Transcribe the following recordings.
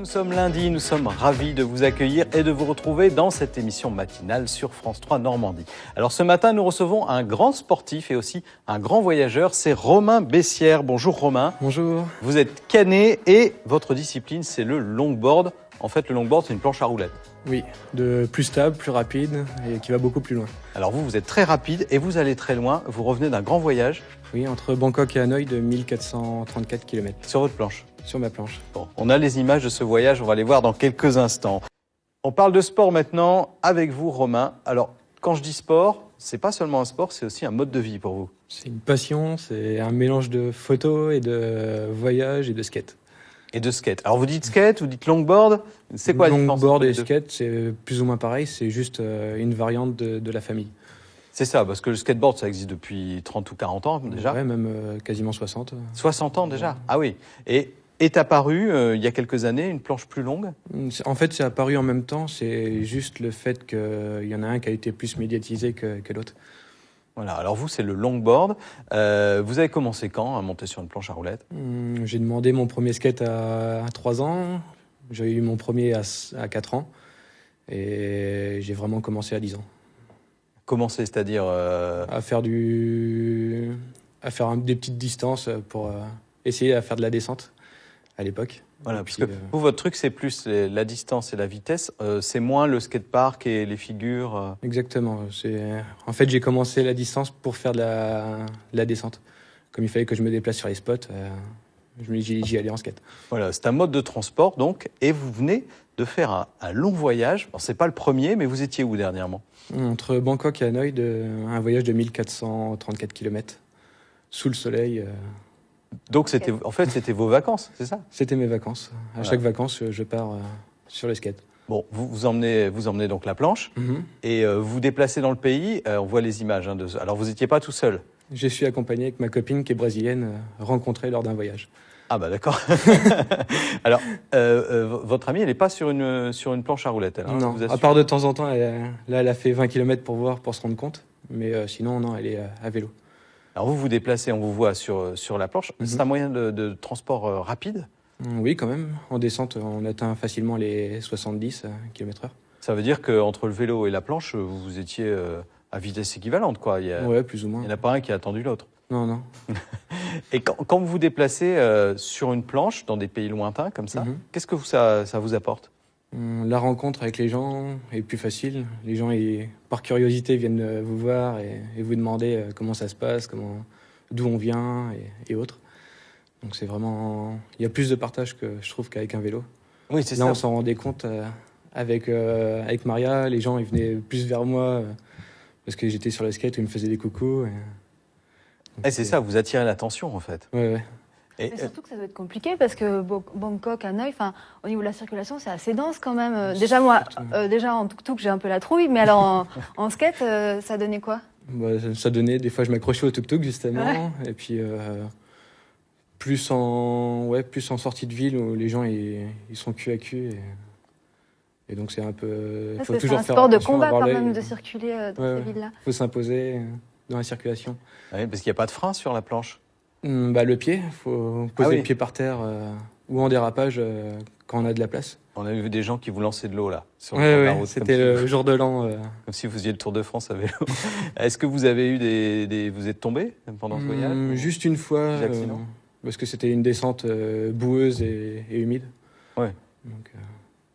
Nous sommes lundi, nous sommes ravis de vous accueillir et de vous retrouver dans cette émission matinale sur France 3 Normandie. Alors ce matin, nous recevons un grand sportif et aussi un grand voyageur, c'est Romain Bessières. Bonjour Romain. Bonjour. Vous êtes canet et votre discipline, c'est le longboard. En fait, le longboard, c'est une planche à roulettes. Oui, de plus stable, plus rapide et qui va beaucoup plus loin. Alors vous êtes très rapide et vous allez très loin. Vous revenez d'un grand voyage. Oui, entre Bangkok et Hanoï de 1434 km. Sur votre planche. Sur ma planche. Bon, on a les images de ce voyage, on va les voir dans quelques instants. On parle de sport maintenant avec vous, Romain. Alors, quand je dis sport, c'est pas seulement un sport, c'est aussi un mode de vie pour vous. C'est une passion, c'est un mélange de photos et de voyage et de skate. Et de skate. Alors vous dites skate, vous dites longboard, c'est quoi la différence? Longboard et skate, c'est plus ou moins pareil, c'est juste une variante de la famille. C'est ça, parce que le skateboard, ça existe depuis 30 ou 40 ans déjà. Ouais, même quasiment 60. 60 ans déjà? Ah oui. Et est apparu, il y a quelques années, une planche plus longue? En fait, c'est apparu en même temps, c'est juste le fait qu'il y en a un qui a été plus médiatisé que l'autre. Voilà, alors vous, c'est le longboard. Vous avez commencé quand à monter sur une planche à roulettes? J'ai demandé mon premier skate à 3 ans, j'ai eu mon premier à 4 ans, et j'ai vraiment commencé à 10 ans. Commencer, c'est-à-dire À faire des petites distances pour essayer à faire de la descente à l'époque. Voilà, Et parce puis, que vous, votre truc, c'est plus la distance et la vitesse. C'est moins le skatepark et les figures. Exactement. En fait, j'ai commencé la distance pour faire de la descente. Comme il fallait que je me déplace sur les spots, j'y allais en skate. Voilà, c'est un mode de transport, donc, et vous venez de faire un long voyage. Alors, c'est pas le premier, mais vous étiez où dernièrement? Entre Bangkok et Hanoï, un voyage de 1434 km, sous le soleil. Donc, c'était vos vacances, c'est ça? C'était mes vacances. À Voilà. chaque vacances, je pars sur le skate. Bon, vous emmenez donc la planche, et vous vous déplacez dans le pays. On voit les images. Alors, vous n'étiez pas tout seul? Je suis accompagné avec ma copine qui est brésilienne, rencontrée lors d'un voyage. Ah bah d'accord. Alors, votre amie, elle n'est pas sur une planche à roulettes, elle, hein, Non, je vous à assure. part de temps en temps, elle a fait 20 km pour se rendre compte. Mais sinon, non, elle est à vélo. Alors, vous vous déplacez, on vous voit sur la planche. C'est un moyen de transport rapide? Oui, quand même. En descente, on atteint facilement les 70 km/h. Ça veut dire qu'entre le vélo et la planche, vous étiez à vitesse équivalente, quoi. Ouais, plus ou Il moins. n'y en a pas un qui a attendu l'autre. Non, non. Et quand vous vous déplacez sur une planche, dans des pays lointains, comme ça, qu'est-ce que ça vous apporte? La rencontre avec les gens est plus facile. Les gens, par curiosité, viennent vous voir et vous demander comment ça se passe, d'où on vient et autres. Donc c'est vraiment... Il y a plus de partage que je trouve qu'avec un vélo. Oui, c'est Là, ça. on s'en rendait compte avec Maria. Les gens, ils venaient plus vers moi parce que j'étais sur le skate, ils me faisaient des coucous. Et c'est ça, vous attirez l'attention, en fait. Ouais, ouais. Et, Mais surtout que ça doit être compliqué parce que Bangkok, Hanoï, au niveau de la circulation, c'est assez dense quand même. Déjà, moi, déjà en tuk-tuk, j'ai un peu la trouille, mais alors en skate, ça donnait quoi? Bah, ça donnait, des fois, je m'accrochais au tuk-tuk, justement. Ouais. Et puis, plus en sortie de ville où les gens, ils sont cul à cul. Et donc, c'est un peu... Parce faut que c'est toujours un faire sport de attention, combat avoir quand l'œil. même de circuler dans Ouais, ces ouais. villes-là. Faut s'imposer dans la circulation. oui, parce qu'il n'y a pas de frein sur la planche. Le pied, faut poser oui. le pied par terre ou en dérapage quand on a de la place. On a vu des gens qui vous lançaient de l'eau, là, sur le bord de la route, C'était comme le jour de l'an. comme si vous faisiez le Tour de France à vélo. Est-ce que vous avez eu vous êtes tombé pendant ce voyage? Juste une fois, Des accidents parce que c'était une descente boueuse et humide. Ouais. Donc,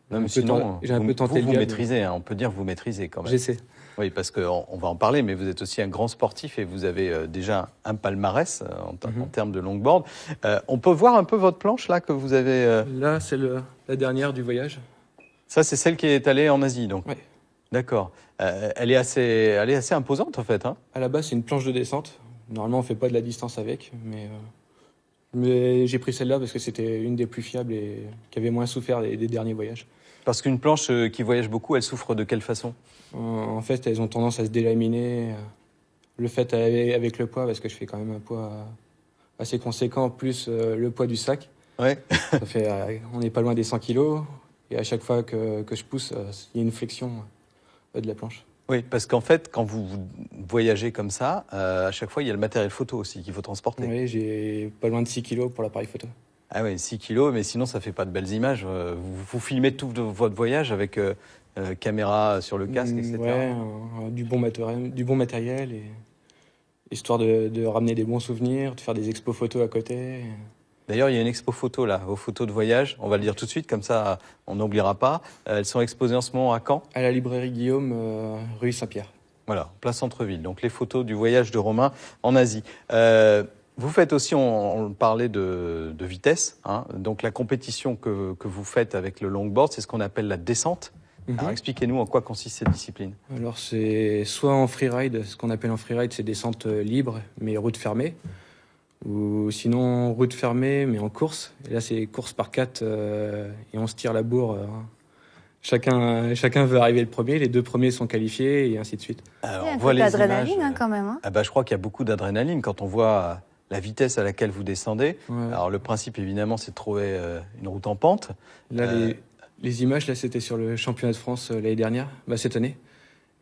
Non, mais sinon, j'ai un peu tenté vous le diable. maîtrisez, hein, on peut dire que vous maîtrisez quand même. J'essaie. Oui, parce qu'on va en parler, mais vous êtes aussi un grand sportif et vous avez déjà un palmarès en termes de longboard. On peut voir un peu votre planche là que vous avez. Là, c'est la dernière du voyage. Ça, c'est celle qui est allée en Asie, donc. Ouais. D'accord. Elle est assez imposante en fait. Hein. À la base, c'est une planche de descente. Normalement, on fait pas de la distance avec, mais j'ai pris celle-là parce que c'était une des plus fiables et qui avait moins souffert des derniers voyages. Parce qu'une planche qui voyage beaucoup, elle souffre de quelle façon? En fait, elles ont tendance à se délaminer. Le fait avec le poids, parce que je fais quand même un poids assez conséquent, plus le poids du sac. Ouais. Ça fait, on n'est pas loin des 100 kilos. Et à chaque fois que je pousse, il y a une flexion de la planche. Oui, parce qu'en fait, quand vous voyagez comme ça, à chaque fois, il y a le matériel photo aussi qu'il faut transporter. Oui, j'ai pas loin de 6 kilos pour l'appareil photo. Ah oui, 6 kilos, mais sinon ça fait pas de belles images. Vous filmez tout votre voyage avec caméra sur le casque, etc. Ouais, du bon matériel, et histoire de ramener des bons souvenirs, de faire des expos photos à côté. D'ailleurs, il y a une expo photo là, vos photos de voyage. On va le dire tout de suite, comme ça on n'oubliera pas. Elles sont exposées en ce moment à Caen. À la librairie Guillaume, rue Saint-Pierre. Voilà, place centre-ville. Donc les photos du voyage de Romain en Asie. Vous faites aussi, on parlait de vitesse, hein. Donc la compétition que vous faites avec le longboard, c'est ce qu'on appelle la descente. Alors expliquez-nous en quoi consiste cette discipline. Alors c'est soit en freeride, ce qu'on appelle en freeride, c'est descente libre mais route fermée, ou sinon route fermée mais en course. Et là c'est course par 4 et on se tire la bourre. Chacun veut arriver le premier, les 2 premiers sont qualifiés et ainsi de suite. Alors, Il y a un on voit peu les d'adrénaline images. quand même. Hein. Ah bah, je crois qu'il y a beaucoup d'adrénaline quand on voit la vitesse à laquelle vous descendez. Ouais. Alors le principe évidemment c'est de trouver une route en pente. Là les images là c'était sur le championnat de France l'année dernière, cette année.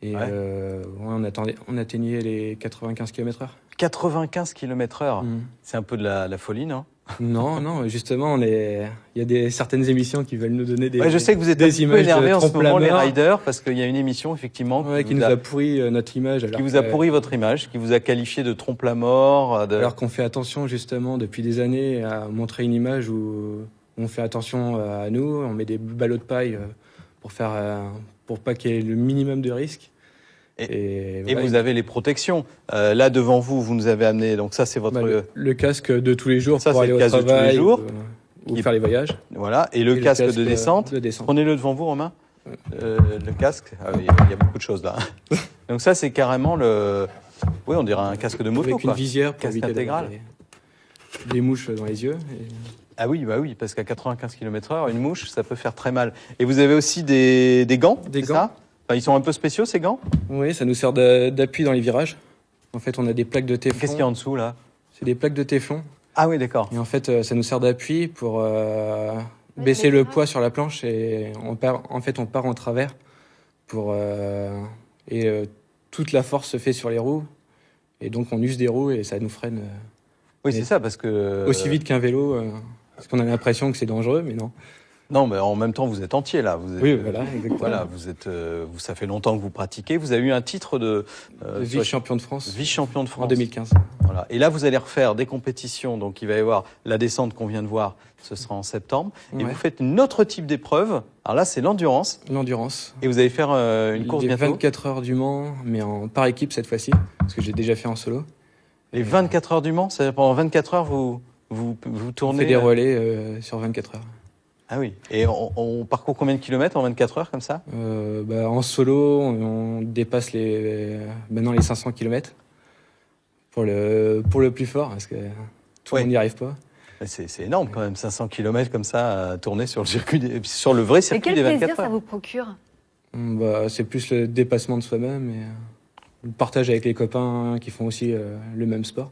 Et Ouais. on atteignait les 95 km/h. 95 km/h, c'est un peu de la folie, non? Non, justement, il y a certaines émissions qui veulent nous donner des Ouais, je sais que vous êtes un des petit peu images énervés en ce moment, les trompe-la-mort. riders, parce qu'il y a une émission effectivement Qui nous a pourri notre image. qui vous a pourri votre image, qui vous a qualifié de trompe-la-mort. Alors qu'on fait attention justement depuis des années à montrer une image où on fait attention à nous, on met des ballots de paille pour pas qu'il y ait le minimum de risques. Et voilà, vous avez les protections. Là devant vous, vous nous avez amené. Donc ça, c'est votre le casque de tous les jours Ça, pour c'est aller le au casque de tous les travail jours. ou faire les voyages. voilà. Et le casque de descente. Prenez-le devant vous, Romain. Le casque. Ah oui, il y a beaucoup de choses là. Donc ça, c'est carrément oui, on dirait un casque de moto, Avec quoi. une visière pour Casque éviter intégral. les mouches dans les yeux. Ah oui, bah oui, parce qu'à 95 km/h, une mouche, ça peut faire très mal. Et vous avez aussi des gants, Des c'est gants. ça? Enfin, ils sont un peu spéciaux, ces gants? Oui, ça nous sert d'appui dans les virages. En fait, on a des plaques de téflon. Qu'est-ce qu'il y a en dessous, là? C'est des plaques de téflon. Ah oui, d'accord. Et en fait, ça nous sert d'appui pour baisser le poids sur la planche et on part en travers toute la force se fait sur les roues et donc on use des roues et ça nous freine Oui, c'est ça, parce que... aussi vite qu'un vélo parce qu'on a l'impression que c'est dangereux, mais non. Non, mais en même temps, vous êtes entier, là. Vous êtes, Oui, voilà, exactement. Voilà, ça fait longtemps que vous pratiquez. Vous avez eu un titre de... Vice-champion de France Vice-champion de France. en 2015. Voilà. Et là, vous allez refaire des compétitions. Donc, il va y avoir la descente qu'on vient de voir. Ce sera en septembre. Et Ouais. vous faites une autre type d'épreuve. Alors là, c'est l'endurance. L'endurance. Et vous allez faire une course Les bientôt. 24 heures du Mans, mais par équipe cette fois-ci, parce que j'ai déjà fait en solo. Les 24 heures du Mans, c'est-à-dire pendant 24 heures, vous On tournez... fait des relais sur 24 heures. Ah oui. Et on parcourt combien de kilomètres en 24 heures, comme ça? En solo, on dépasse maintenant les 500 km pour le plus fort, parce que tout le monde n'y arrive pas. C'est énorme quand même, 500 km comme ça à tourner sur le circuit, sur le vrai Et circuit quel des plaisir 24 ça heures. vous procure? C'est plus le dépassement de soi-même et le partage avec les copains qui font aussi le même sport.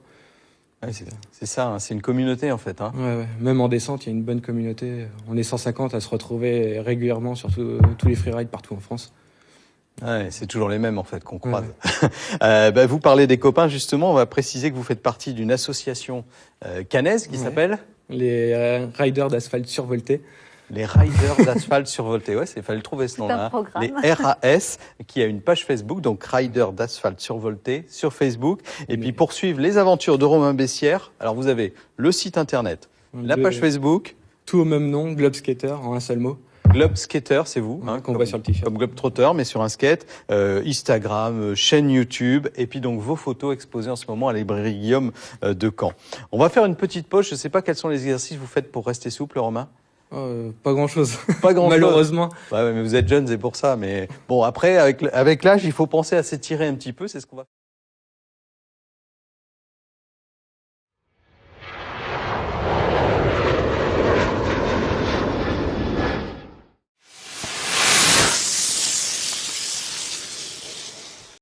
Ouais, c'est ça, hein, c'est une communauté en fait. Hein. Ouais. Même en descente, il y a une bonne communauté. On est 150 à se retrouver régulièrement sur tous les freerides partout en France. Ouais, c'est toujours les mêmes en fait qu'on croise. Ouais. Vous parlez des copains justement, on va préciser que vous faites partie d'une association cannaise qui s'appelle Les riders d'asphalte survoltés. les Riders d'Asphalte Survolté. Ouais, il fallait le trouver ce nom-là. programme. Les RAS, qui a une page Facebook, donc Riders d'Asphalte Survolté sur Facebook. Et puis pour suivre les aventures de Romain Bessières, alors vous avez le site internet, la page Facebook. Tout au même nom, Globe Skater en un seul mot. Globe Skater, c'est vous, Ouais, qu'on comme- voit sur le t-shirt. Comme Globe Trotter, mais sur un skate. Instagram, chaîne YouTube, et puis donc vos photos exposées en ce moment à la librairie Guillaume de Caen. On va faire une petite pause. Je ne sais pas quels sont les exercices que vous faites pour rester souple, Romain. Pas grand-chose. Pas grand-chose. Malheureusement. Ouais, mais vous êtes jeune, c'est pour ça. Mais bon, après, avec l'âge, il faut penser à s'étirer un petit peu. C'est ce qu'on va